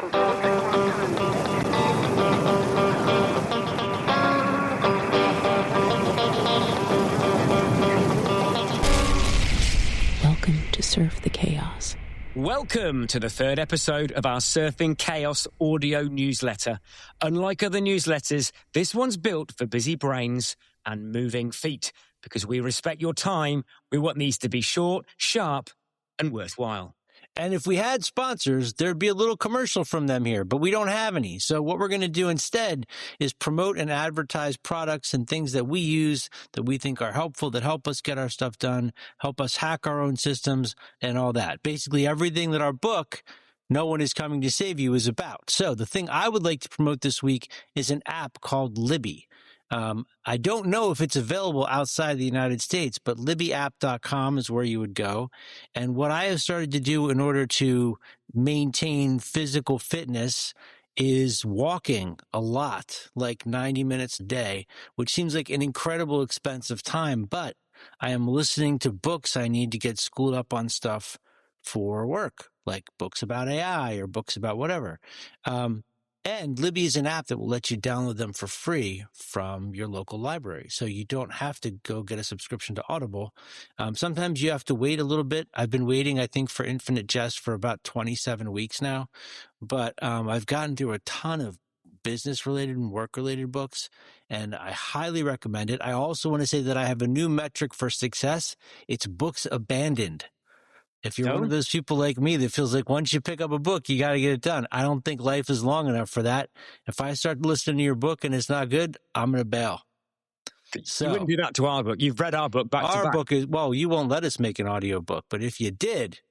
Welcome to Surf the Chaos. Welcome to the third episode of our Surfing Chaos audio newsletter. Unlike other newsletters, this one's built for busy brains and moving feet. Because we respect your time, we want these to be short, sharp, and worthwhile. And if we had sponsors, there'd be a little commercial from them here, but we don't have any. So what we're going to do instead is promote and advertise products and things that we use that we think are helpful, that help us get our stuff done, help us hack our own systems and all that. Basically everything that our book, No One Is Coming to Save You, is about. So the thing I would like to promote this week is an app called Libby. I don't know if it's available outside the United States, but libbyapp.com is where you would go. And what I have started to do in order to maintain physical fitness is walking a lot, like 90 minutes a day, which seems like an incredible expense of time, but I am listening to books I need to get schooled up on stuff for work, like books about AI or books about whatever. And Libby is an app that will let you download them for free from your local library. So you don't have to go get a subscription to Audible. Sometimes you have to wait a little bit. I've been waiting, I think, for Infinite Jest for about 27 weeks now. But I've gotten through a ton of business-related and work-related books, and I highly recommend it. I also want to say that I have a new metric for success. It's books abandoned. If you're one of those people like me that feels like once you pick up a book, you got to get it done. I don't think life is long enough for that. If I start listening to your book and it's not good, I'm going to bail. So, you wouldn't do that to our book. You've read our book back to back. Our book is, well, you won't let us make an audio book, but if you did,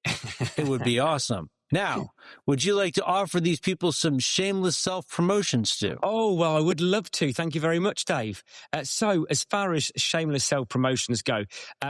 it would be awesome. Now, would you like to offer these people some shameless self-promotion, Stu? Oh, well, I would love to. Thank you very much, Dave. So as far as shameless self-promotions go,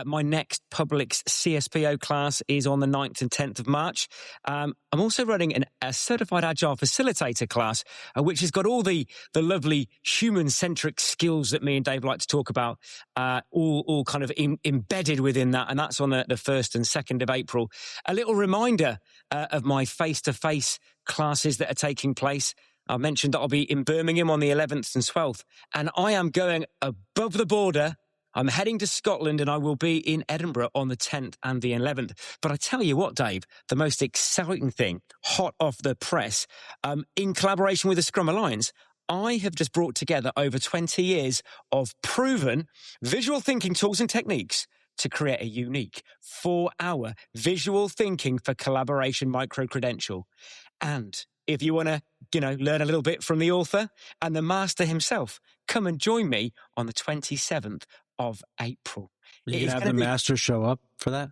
my next Publix CSPO class is on the 9th and 10th of March. I'm also running a Certified Agile Facilitator class, which has got all the lovely human-centric skills that me and Dave like to talk about, all kind of embedded within that. And that's on the 1st and 2nd of April. A little reminder of my face-to-face classes that are taking place. I mentioned that I'll be in Birmingham on the 11th and 12th, and I am going above the border. I'm heading to Scotland, and I will be in Edinburgh on the 10th and the 11th. But I tell you what, Dave, the most exciting thing, hot off the press, in collaboration with the Scrum Alliance, I have just brought together over 20 years of proven visual thinking tools and techniques to create a unique 4-hour visual thinking for collaboration micro-credential. And if you want to, learn a little bit from the author and the master himself, come and join me on the 27th of April. Are you going to have the master show up for that?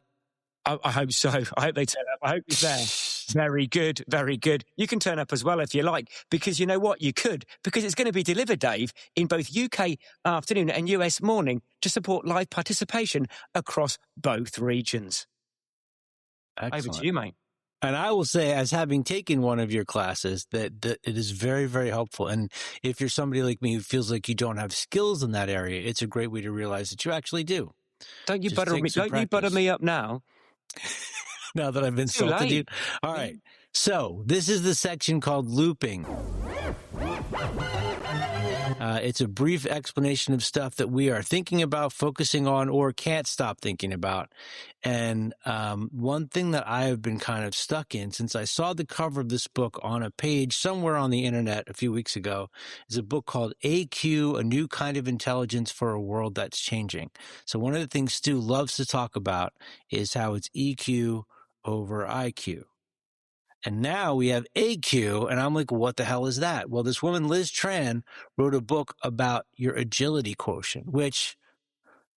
I hope so. I hope they turn up. I hope he's there. Very good. Very good. You can turn up as well if you like, because you know what? You could, because it's going to be delivered, Dave, in both UK afternoon and US morning to support live participation across both regions. Excellent. Over to you, mate. And I will say, as having taken one of your classes, that it is very, very helpful. And if you're somebody like me who feels like you don't have skills in that area, it's a great way to realize that you actually do. Don't you butter me up now? Now that I've insulted you. All right. So this is the section called looping. It's a brief explanation of stuff that we are thinking about, focusing on, or can't stop thinking about. And one thing that I have been kind of stuck in since I saw the cover of this book on a page somewhere on the internet a few weeks ago is a book called AQ, A New Kind of Intelligence for a World That's Changing. So one of the things Stu loves to talk about is how it's EQ over IQ. And now we have AQ, and I'm like, what the hell is that? Well, this woman, Liz Tran, wrote a book about your agility quotient, which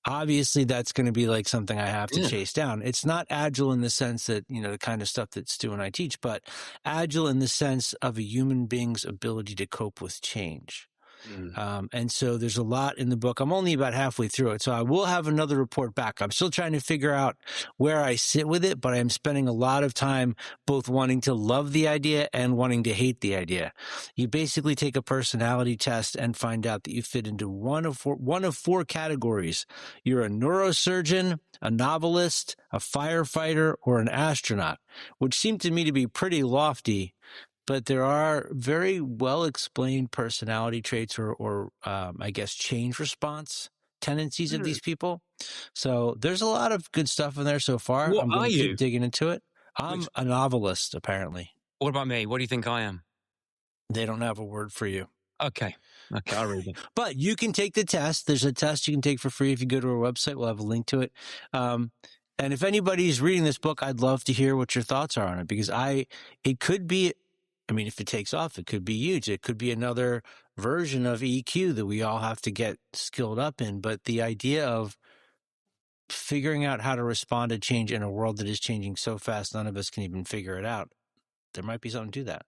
obviously that's going to be like something I have to chase down. It's not agile in the sense that, the kind of stuff that Stu and I teach, but agile in the sense of a human being's ability to cope with change. And so there's a lot in the book. I'm only about halfway through it, so I will have another report back. I'm still trying to figure out where I sit with it, but I am spending a lot of time both wanting to love the idea and wanting to hate the idea. You basically take a personality test and find out that you fit into one of four categories. You're a neurosurgeon, a novelist, a firefighter, or an astronaut, which seemed to me to be pretty lofty. but there are very well explained personality traits or I guess change response tendencies of these people. So there's a lot of good stuff in there so far. What I'm going are to you? keep digging into it. I'm a novelist, apparently. What about me? What do you think I am? They don't have a word for you. Okay, I'll read it. But you can take the test. There's a test you can take for free if you go to our website. We'll have a link to it. And if anybody's reading this book, I'd love to hear what your thoughts are on it, because it could be, I mean, if it takes off, it could be huge. It could be another version of EQ that we all have to get skilled up in. But the idea of figuring out how to respond to change in a world that is changing so fast, none of us can even figure it out. There might be something to that.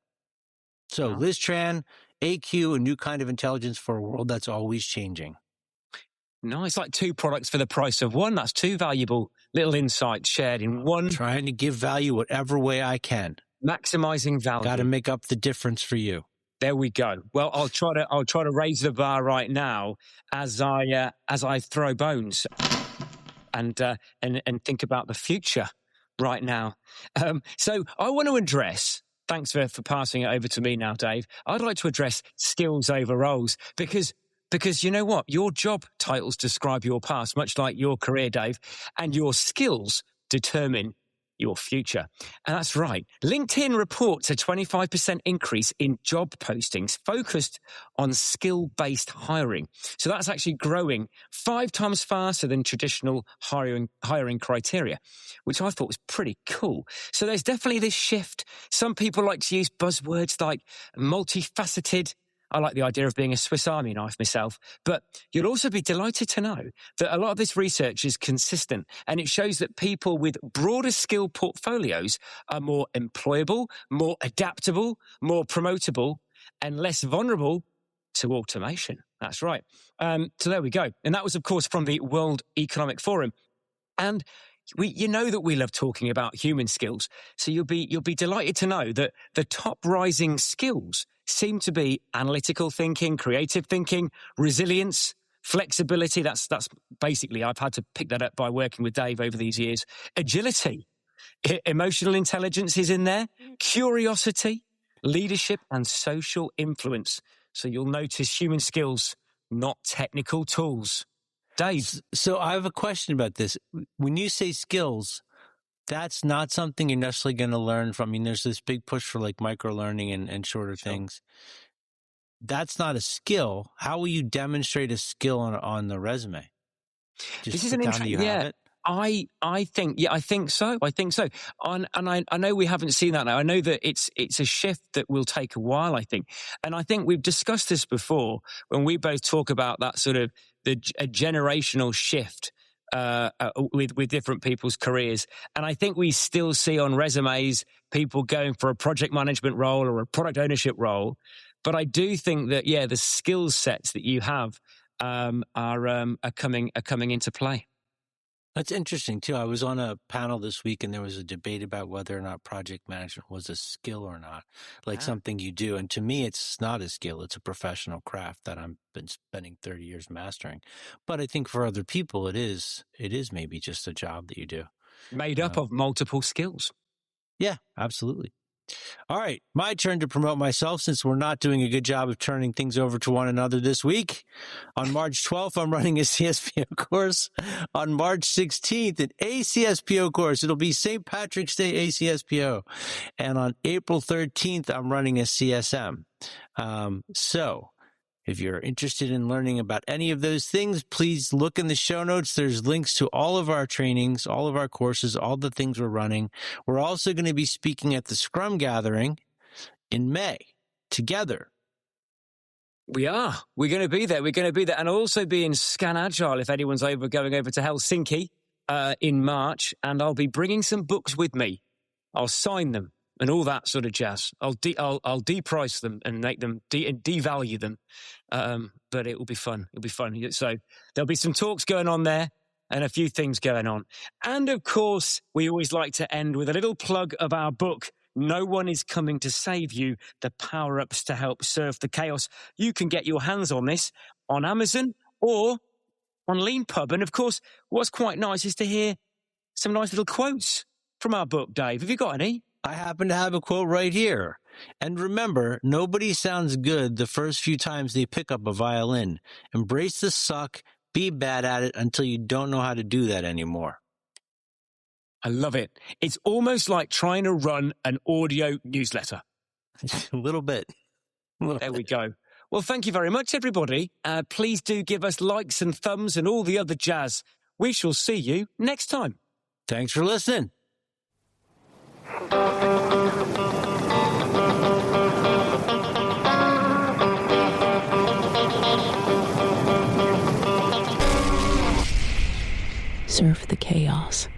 So Liz Tran, AQ, a new kind of intelligence for a world that's always changing. Nice, like 2 products for the price of 1. That's 2 valuable little insights shared in one. Trying to give value whatever way I can. Maximizing value. Got to make up the difference for you. There we go. Well, I'll try to raise the bar right now as I throw bones and think about the future right now. So I want to address. Thanks for passing it over to me now, Dave. I'd like to address skills over roles because you know what? Your job titles describe your past, much like your career, Dave, and your skills determine your future. And that's right. LinkedIn reports a 25% increase in job postings focused on skill-based hiring. So that's actually growing 5 times faster than traditional hiring criteria, which I thought was pretty cool. So there's definitely this shift. Some people like to use buzzwords like multifaceted. I like the idea of being a Swiss Army knife myself, but you'll also be delighted to know that a lot of this research is consistent, and it shows that people with broader skill portfolios are more employable, more adaptable, more promotable, and less vulnerable to automation. That's right. So there we go. And that was, of course, from the World Economic Forum. And you know that we love talking about human skills, so you'll be delighted to know that the top rising skills seem to be analytical thinking, creative thinking, resilience, flexibility. That's basically, I've had to pick that up by working with Dave over these years. Agility, emotional intelligence is in there, curiosity, leadership, and social influence. So you'll notice human skills, not technical tools. Dave. So I have a question about this. When you say skills, that's not something you're necessarily going to learn from. I mean, there's this big push for like micro learning and shorter things. That's not a skill. How will you demonstrate a skill on the resume? Just this is an interesting. Yeah, I think so. And I know we haven't seen that now. I know that it's a shift that will take a while, I think. And I think we've discussed this before when we both talk about that sort of a generational shift with different people's careers. And I think we still see on resumes people going for a project management role or a product ownership role. But I do think that, the skill sets that you have are coming into play. That's interesting, too. I was on a panel this week, and there was a debate about whether or not project management was a skill or not, like something you do. And to me, it's not a skill. It's a professional craft that I've been spending 30 years mastering. But I think for other people, it is maybe just a job that you do. Made up of multiple skills. Yeah, absolutely. All right, my turn to promote myself since we're not doing a good job of turning things over to one another this week. On March 12th, I'm running a CSPO course. On March 16th, an ACSPO course. It'll be St. Patrick's Day ACSPO. And on April 13th, I'm running a CSM. So if you're interested in learning about any of those things, please look in the show notes. There's links to all of our trainings, all of our courses, all the things we're running. We're also going to be speaking at the Scrum Gathering in May together. We are. We're going to be there. And I'll also be in Scan Agile if anyone's going over to Helsinki in March. And I'll be bringing some books with me. I'll sign them and all that sort of jazz. I'll deprice them and make them and devalue them. But it will be fun. It'll be fun. So there'll be some talks going on there and a few things going on. And of course, we always like to end with a little plug of our book, No One Is Coming to Save You, the power-ups to help surf the chaos. You can get your hands on this on Amazon or on LeanPub. And of course, what's quite nice is to hear some nice little quotes from our book, Dave. Have you got any? I happen to have a quote right here. And remember, nobody sounds good the first few times they pick up a violin. Embrace the suck, be bad at it until you don't know how to do that anymore. I love it. It's almost like trying to run an audio newsletter. A little bit. There we go. Well, thank you very much, everybody. Please do give us likes and thumbs and all the other jazz. We shall see you next time. Thanks for listening. Surf the chaos.